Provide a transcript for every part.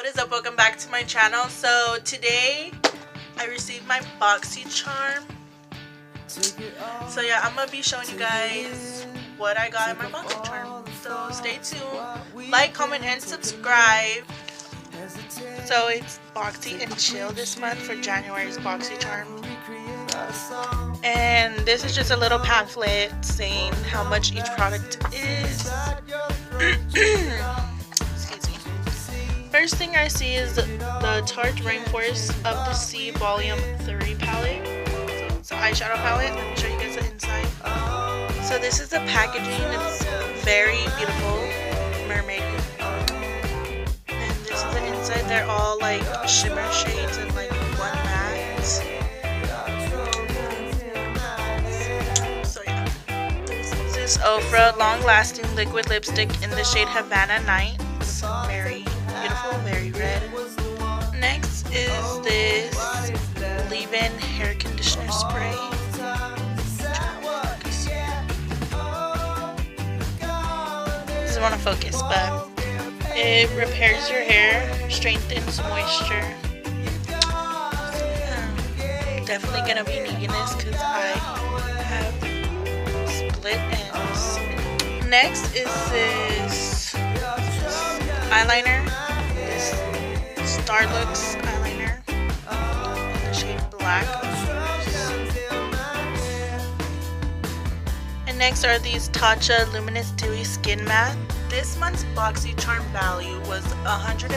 What is up? Welcome back to my channel. So today I received my Boxycharm. So yeah, I'm gonna be showing you guys what I got in my Boxycharm. So stay tuned. Like, comment, and subscribe. So it's Boxy and Chill this month for January's Boxycharm. And this is just a little pamphlet saying how much each product is. Excuse me. First thing I see is the Tarte Rainforest of the Sea Volume 3 palette. So it's an eyeshadow palette. Let me show you guys the inside. So this is the packaging. It's very beautiful. Mermaid. And this is the inside. They're all like shimmer shades and like one matte. So yeah. This is this Ofra Long Lasting Liquid Lipstick in the shade Havana Nights. Very beautiful, very red. Next is this leave-in hair conditioner spray. Doesn't want to focus, but it repairs your hair, strengthens moisture. Definitely gonna be needing this because I have split ends. Next is this eyeliner. This Starlux eyeliner in the shade Black. And next are these Tatcha Luminous Dewy Skin Matte. This month's Boxycharm value was $115.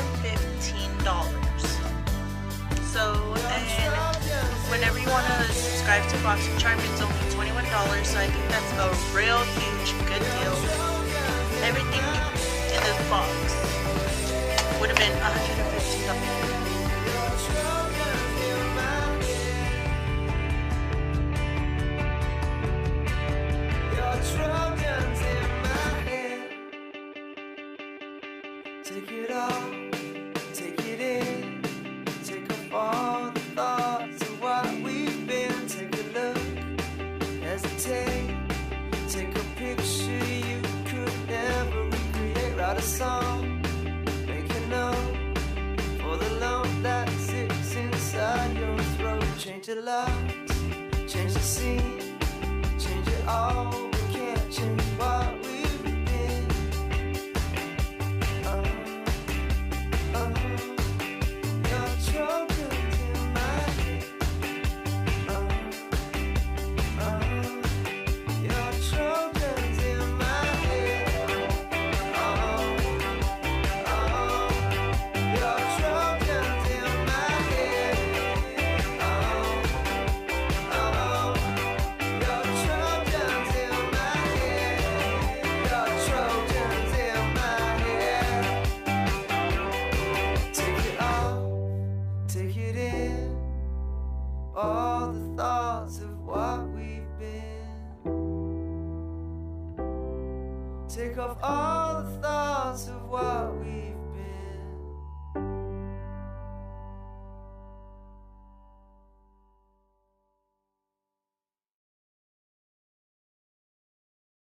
So, and whenever you want to subscribe to Boxycharm, it's only $21. So I think that's a real huge good deal. Everything in this box would have been $115. Take it all, take it in, take off all the thoughts of what we've been. Take a look, hesitate, take a picture you could never recreate. Write a song, make a note for the lump that sits inside your throat. Change your lives, change the scene, change it all. We can't change what we've been. All the thoughts of what we've been. Take off all